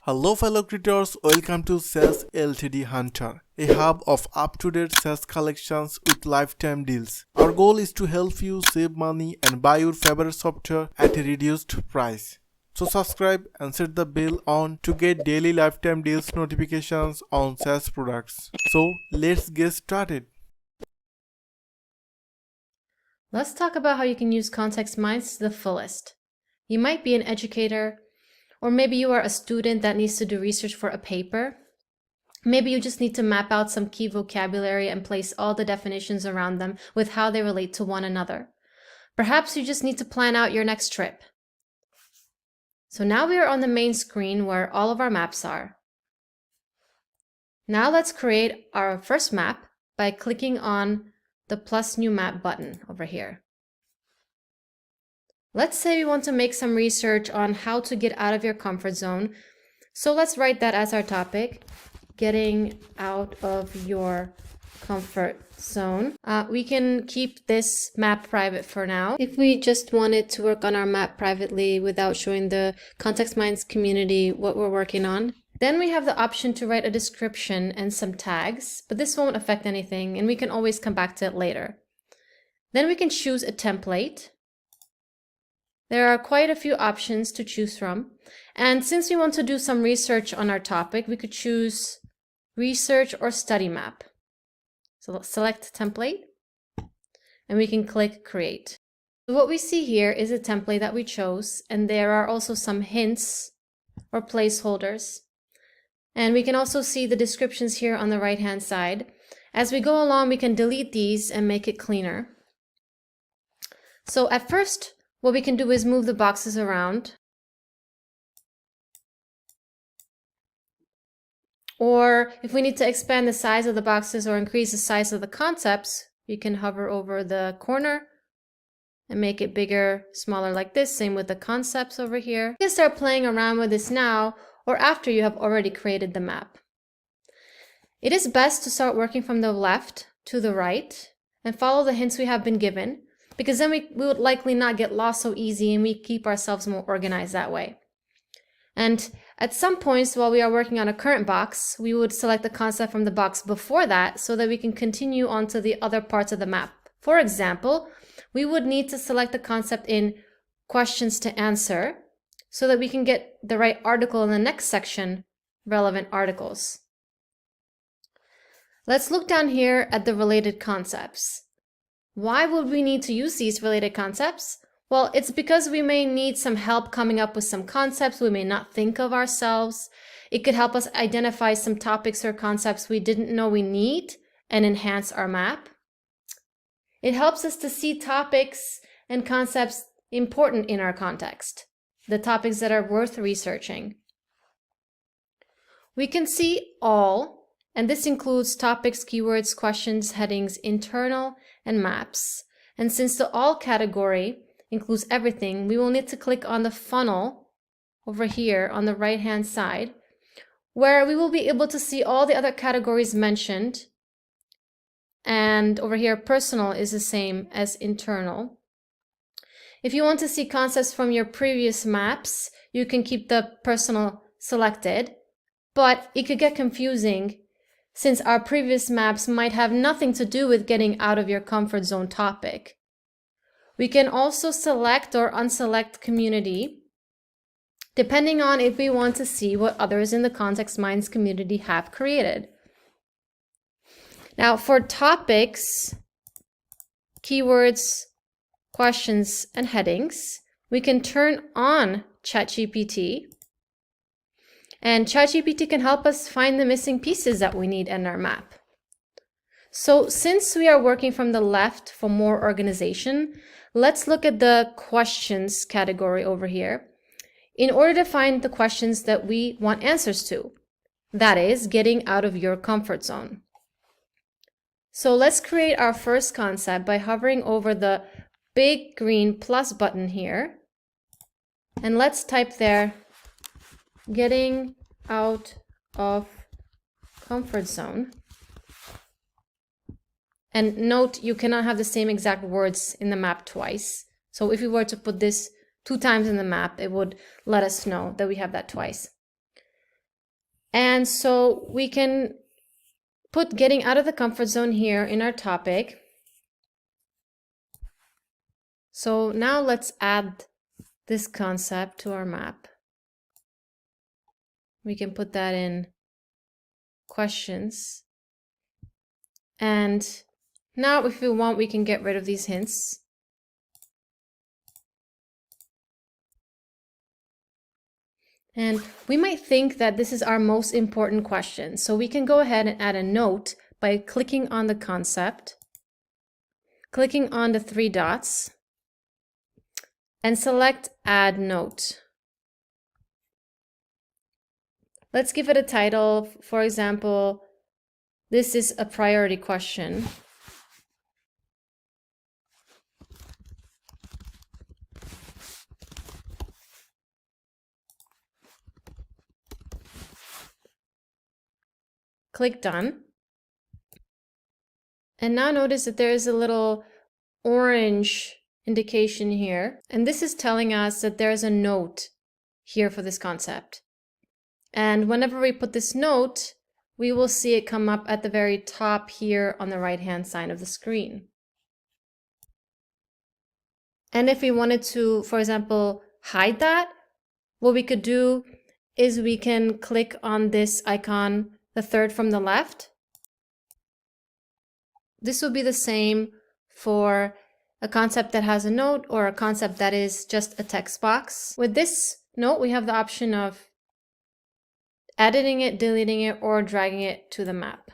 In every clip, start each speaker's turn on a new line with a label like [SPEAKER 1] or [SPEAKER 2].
[SPEAKER 1] Hello fellow creators, welcome to Saas LTD Hunter, a hub of up-to-date Saas collections with lifetime deals. Our goal is to help you save money and buy your favorite software at a reduced price. So subscribe and set the bell on to get daily lifetime deals notifications on Saas products. So let's get started.
[SPEAKER 2] Let's talk about how you can use ContextMinds to the fullest. You might be an educator, or maybe you are a student that needs to do research for a paper. Maybe you just need to map out some key vocabulary and place all the definitions around them with how they relate to one another. Perhaps you just need to plan out your next trip. So now we are on the main screen where all of our maps are. Now let's create our first map by clicking on the plus new map button over here. Let's say we want to make some research on how to get out of your comfort zone. So let's write that as our topic, getting out of your comfort zone. We can keep this map private for now. If we just wanted to work on our map privately without showing the ContextMinds community what we're working on, then we have the option to write a description and some tags, but this won't affect anything and we can always come back to it later. Then we can choose a template. There are quite a few options to choose from. And since we want to do some research on our topic, we could choose research or study map. So let's select template and we can click create. So what we see here is a template that we chose, and there are also some hints or placeholders. And we can also see the descriptions here on the right hand side. As we go along, we can delete these and make it cleaner. So at first, what we can do is move the boxes around. Or if we need to expand the size of the boxes or increase the size of the concepts, we can hover over the corner and make it bigger, smaller like this. Same with the concepts over here. You can start playing around with this now or after you have already created the map. It is best to start working from the left to the right and follow the hints we have been given, because then we would likely not get lost so easy and we keep ourselves more organized that way. And at some points while we are working on a current box, we would select the concept from the box before that so that we can continue on to the other parts of the map. For example, we would need to select the concept in questions to answer so that we can get the right article in the next section, relevant articles. Let's look down here at the related concepts. Why would we need to use these related concepts? Well, it's because we may need some help coming up with some concepts we may not think of ourselves. It could help us identify some topics or concepts we didn't know we need and enhance our map. It helps us to see topics and concepts important in our context, the topics that are worth researching. We can see all, and this includes topics, keywords, questions, headings, internal, and maps. And since the all category includes everything, we will need to click on the funnel over here on the right hand side, where we will be able to see all the other categories mentioned. And over here, personal is the same as internal. If you want to see concepts from your previous maps, you can keep the personal selected, but it could get confusing since our previous maps might have nothing to do with getting out of your comfort zone topic. We can also select or unselect community, depending on if we want to see what others in the ContextMinds community have created. Now for topics, keywords, questions, and headings, we can turn on ChatGPT. And ChatGPT can help us find the missing pieces that we need in our map. So since we are working from the left for more organization, let's look at the questions category over here in order to find the questions that we want answers to. That is, getting out of your comfort zone. So let's create our first concept by hovering over the big green plus button here. And let's type there, getting out of comfort zone. And note, you cannot have the same exact words in the map twice. So if we were to put this 2 times in the map, it would let us know that we have that twice. And so we can put getting out of the comfort zone here in our topic. So now let's add this concept to our map. We can put that in questions. And now if we want, we can get rid of these hints. And we might think that this is our most important question. So we can go ahead and add a note by clicking on the concept, clicking on the three dots, and select Add Note. Let's give it a title. For example, this is a priority question. Click Done. And now notice that there is a little orange indication here. And this is telling us that there is a note here for this concept. And whenever we put this note, we will see it come up at the very top here on the right-hand side of the screen. And if we wanted to, for example, hide that, what we could do is we can click on this icon, the third from the left. This will be the same for a concept that has a note or a concept that is just a text box. With this note, we have the option of editing it, deleting it, or dragging it to the map.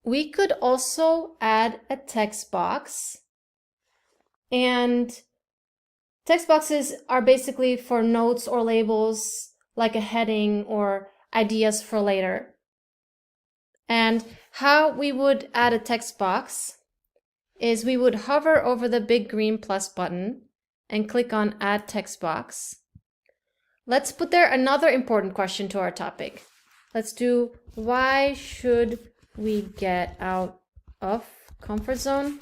[SPEAKER 2] We could also add a text box. And text boxes are basically for notes or labels like a heading or ideas for later. And how we would add a text box is we would hover over the big green plus button and click on Add Text Box. Let's put there another important question to our topic. Let's do, why should we get out of comfort zone?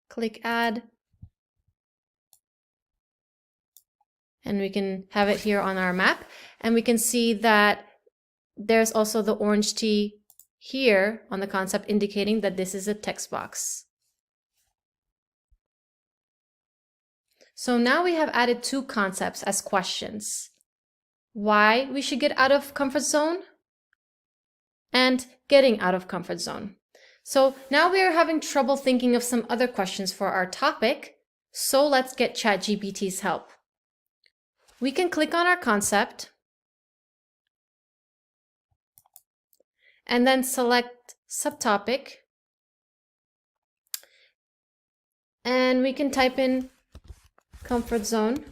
[SPEAKER 2] Click Add. And we can have it here on our map. And we can see that there's also the orange T here on the concept indicating that this is a text box. So now we have added two concepts as questions. Why we should get out of comfort zone and getting out of comfort zone. So now we are having trouble thinking of some other questions for our topic. So let's get ChatGPT's help. We can click on our concept and then select subtopic. And we can type in comfort zone.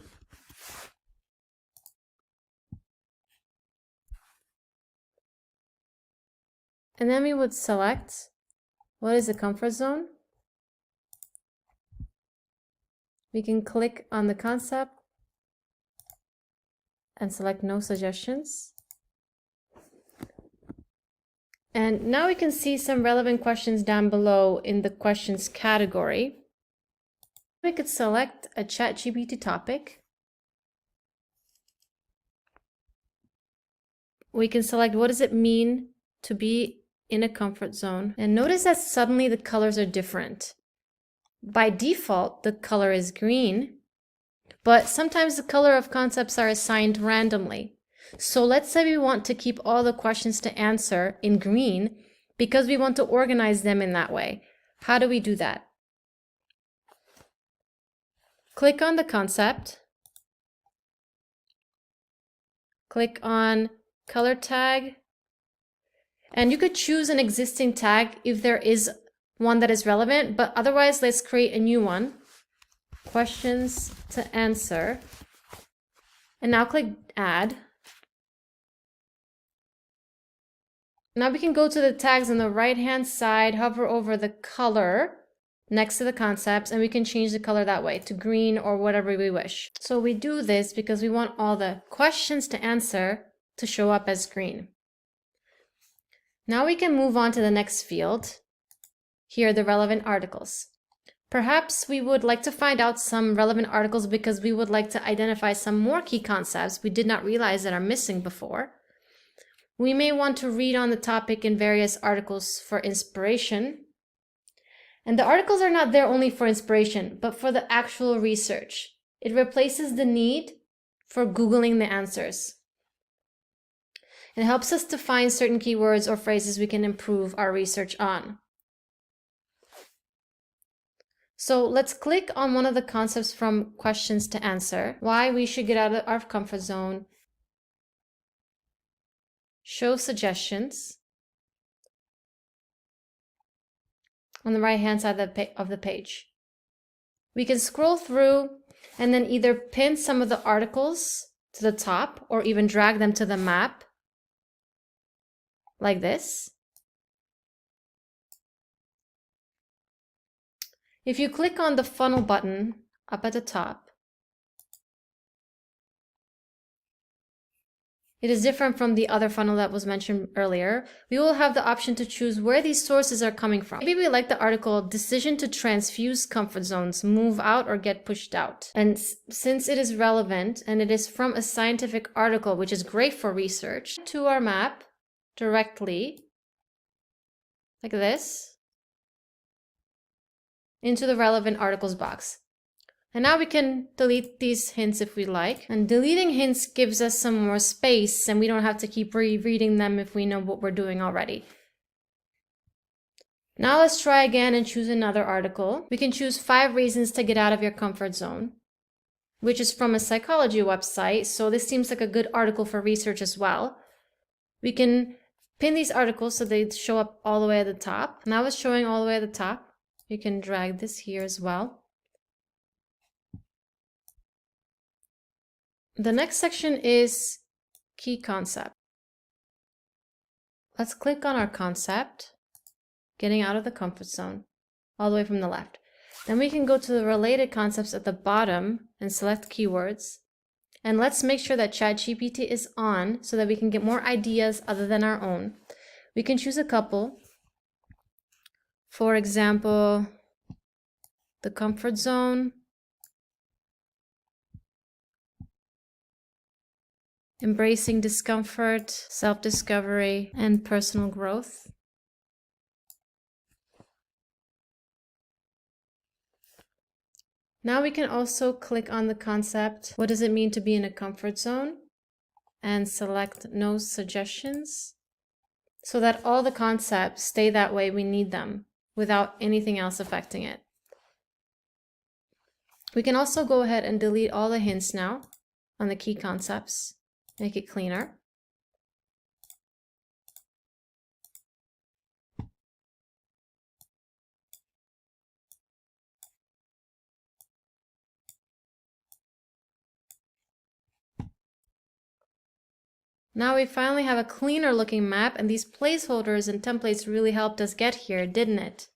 [SPEAKER 2] And then we would select what is a comfort zone. We can click on the concept and select no suggestions. And now we can see some relevant questions down below in the questions category. We could select a ChatGPT topic. We can select what does it mean to be in a comfort zone. And notice that suddenly the colors are different. By default, the color is green, but sometimes the color of concepts are assigned randomly. So let's say we want to keep all the questions to answer in green because we want to organize them in that way. How do we do that? Click on the concept. Click on color tag. And you could choose an existing tag if there is one that is relevant, but otherwise let's create a new one. Questions to answer. And now click Add. Now we can go to the tags on the right-hand side, hover over the color next to the concepts, and we can change the color that way to green or whatever we wish. So we do this because we want all the questions to answer to show up as green. Now we can move on to the next field. Here are the relevant articles. Perhaps we would like to find out some relevant articles because we would like to identify some more key concepts we did not realize that are missing before. We may want to read on the topic in various articles for inspiration. And the articles are not there only for inspiration, but for the actual research. It replaces the need for Googling the answers. It helps us to find certain keywords or phrases we can improve our research on. So let's click on one of the concepts from questions to answer. Why we should get out of our comfort zone. Show suggestions. On the right-hand side of the page. We can scroll through and then either pin some of the articles to the top or even drag them to the map like this. If you click on the funnel button up at the top, it is different from the other funnel that was mentioned earlier. We will have the option to choose where these sources are coming from. Maybe we like the article, Decision to Transfuse Comfort Zones, Move Out or Get Pushed Out. And since it is relevant and it is from a scientific article, which is great for research, to our map directly, like this, into the relevant articles box. And now we can delete these hints if we like. And deleting hints gives us some more space and we don't have to keep rereading them if we know what we're doing already. Now let's try again and choose another article. We can choose 5 reasons to get out of your comfort zone, which is from a psychology website. So this seems like a good article for research as well. We can pin these articles so they show up all the way at the top. Now it's showing all the way at the top. You can drag this here as well. The next section is key concept. Let's click on our concept, getting out of the comfort zone, all the way from the left. Then we can go to the related concepts at the bottom and select keywords. And let's make sure that ChatGPT is on so that we can get more ideas other than our own. We can choose a couple. For example, the comfort zone, embracing discomfort, self-discovery, and personal growth. Now we can also click on the concept, what does it mean to be in a comfort zone? And select no suggestions so that all the concepts stay that way we need them without anything else affecting it. We can also go ahead and delete all the hints now on the key concepts, make it cleaner. Now we finally have a cleaner looking map, and these placeholders and templates really helped us get here, didn't it?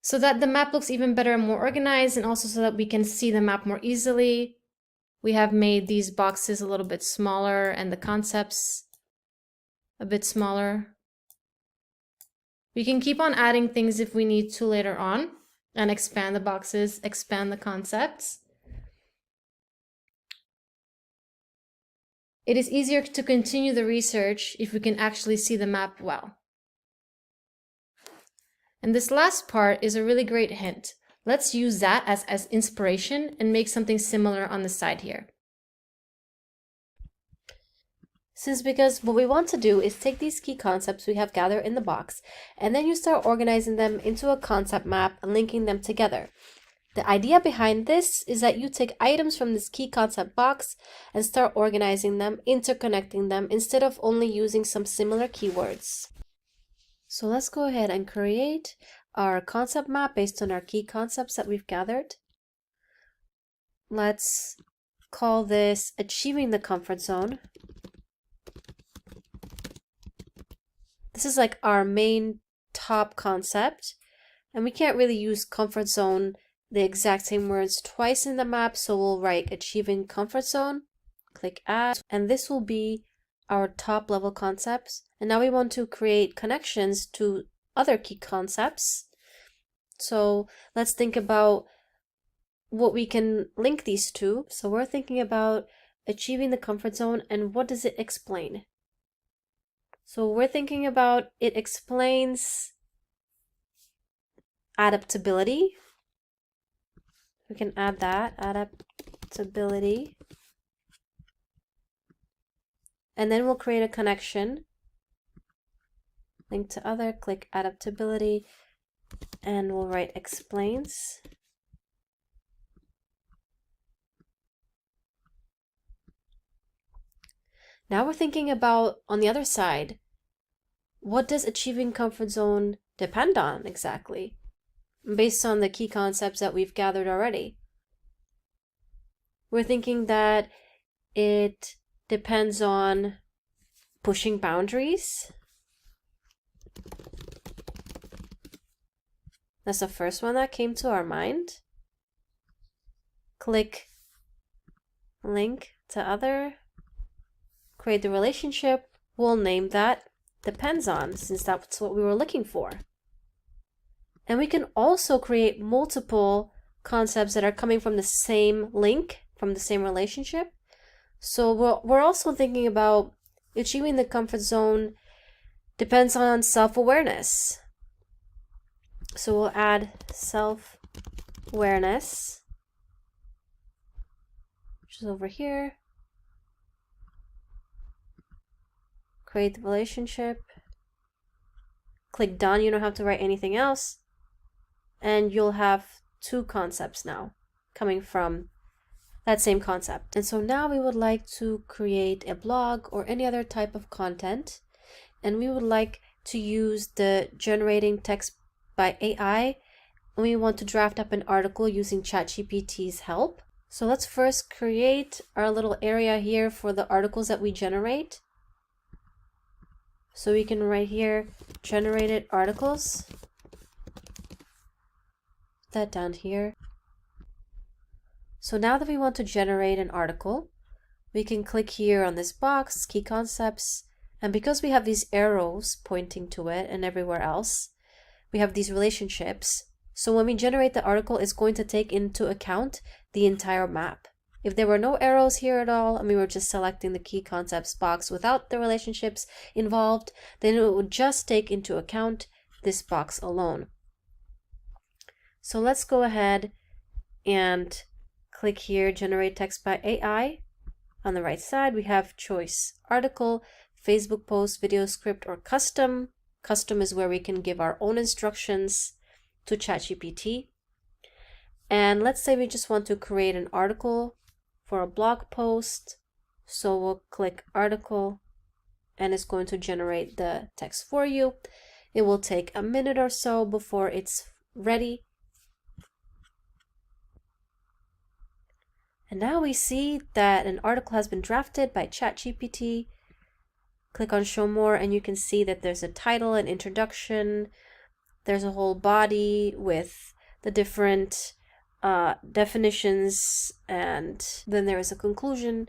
[SPEAKER 2] So that the map looks even better and more organized, and also so that we can see the map more easily. We have made these boxes a little bit smaller and the concepts a bit smaller. We can keep on adding things if we need to later on and expand the boxes, expand the concepts. It is easier to continue the research if we can actually see the map well. And this last part is a really great hint. Let's use that as inspiration and make something similar on the side here. Because what we want to do is take these key concepts we have gathered in the box, and then you start organizing them into a concept map and linking them together. The idea behind this is that you take items from this key concept box and start organizing them, interconnecting them, instead of only using some similar keywords. So let's go ahead and create our concept map based on our key concepts that we've gathered. Let's call this Achieving the Comfort Zone. This is like our main top concept, and we can't really use comfort zone the exact same words twice in the map, so we'll write Achieving Comfort Zone, click Add, and this will be our top level concepts. And now we want to create connections to other key concepts. So let's think about what we can link these to. So we're thinking about achieving the comfort zone, and what does it explain? So we're thinking about it explains adaptability. We can add that, adaptability. And then we'll create a connection. Link to other, click adaptability, and we'll write explains. Now we're thinking about, on the other side, what does achieving comfort zone depend on exactly? Based on the key concepts that we've gathered already. We're thinking that it depends on pushing boundaries. That's the first one that came to our mind. Click link to other. Create the relationship. We'll name that depends on, since that's what we were looking for. And we can also create multiple concepts that are coming from the same link, from the same relationship. So we're also thinking about achieving the comfort zone depends on self-awareness. So we'll add self-awareness, which is over here. Create the relationship. Click done. You don't have to write anything else. And you'll have two concepts now coming from that same concept. And so now we would like to create a blog or any other type of content. And we would like to use the generating text by AI. And we want to draft up an article using ChatGPT's help. So let's first create our little area here for the articles that we generate. So we can write here, generated articles. Put that down here. So now that we want to generate an article, we can click here on this box, key concepts. And because we have these arrows pointing to it and everywhere else, we have these relationships. So when we generate the article, it's going to take into account the entire map. If there were no arrows here at all, and we were just selecting the key concepts box without the relationships involved, then it would just take into account this box alone. So let's go ahead and click here, generate text by AI. On the right side, we have choice article, Facebook post, video script, or custom. Custom is where we can give our own instructions to ChatGPT. And let's say we just want to create an article for a blog post. So we'll click article and it's going to generate the text for you. It will take a minute or so before it's ready. And now we see that an article has been drafted by ChatGPT. Click on show more and you can see that there's a title, an introduction. There's a whole body with the different definitions, and then there is a conclusion.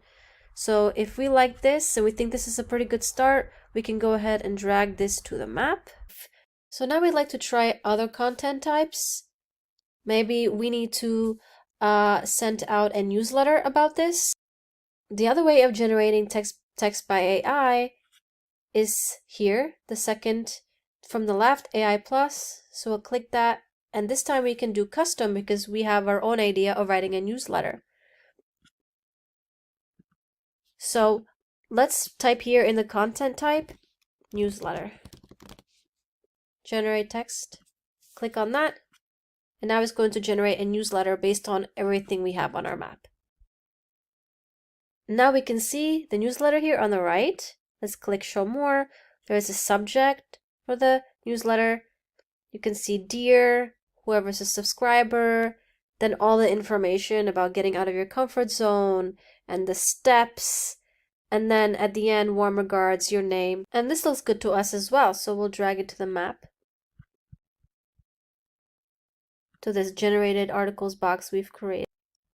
[SPEAKER 2] So if we like this and we think this is a pretty good start, we can go ahead and drag this to the map. So now we'd like to try other content types. Maybe we need to send out a newsletter about this. The other way of generating text by AI is here, the second from the left, AI plus. So we'll click that. And this time we can do custom because we have our own idea of writing a newsletter. So let's type here in the content type, newsletter. Generate text. Click on that. And now it's going to generate a newsletter based on everything we have on our map. Now we can see the newsletter here on the right. Let's click show more. There's a subject for the newsletter. You can see dear, whoever's a subscriber, then all the information about getting out of your comfort zone and the steps. And then at the end, warm regards, your name. And this looks good to us as well. So we'll drag it to the map, to this generated articles box we've created.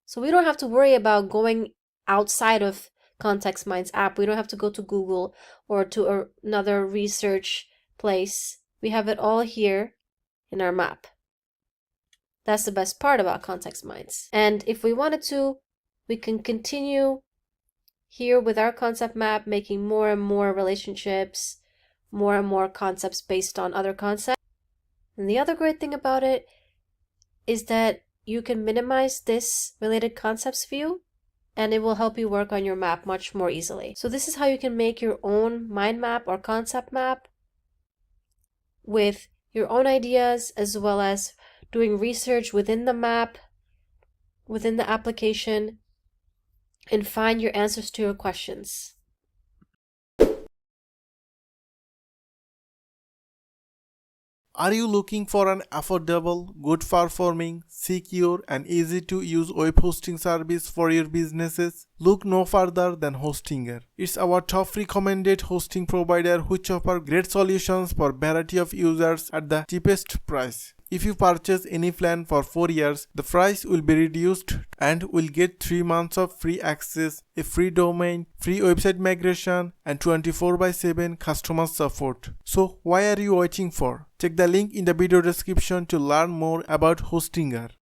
[SPEAKER 2] So we don't have to worry about going outside of ContextMinds app. We don't have to go to Google or to another research place. We have it all here in our map. That's the best part about ContextMinds. And if we wanted to, we can continue here with our concept map, making more and more relationships, more and more concepts based on other concepts. And the other great thing about it is that you can minimize this related concepts view, and it will help you work on your map much more easily. So this is how you can make your own mind map or concept map with your own ideas, as well as doing research within the map, within the application, and find your answers to your questions.
[SPEAKER 1] Are you looking for an affordable, good performing, secure and easy to use web hosting service for your businesses? Look no further than Hostinger. It's our top recommended hosting provider which offers great solutions for variety of users at the cheapest price. If you purchase any plan for 4 years, the price will be reduced and will get 3 months of free access, a free domain, free website migration and 24/7 customer support. So why are you waiting for? Check the link in the video description to learn more about Hostinger.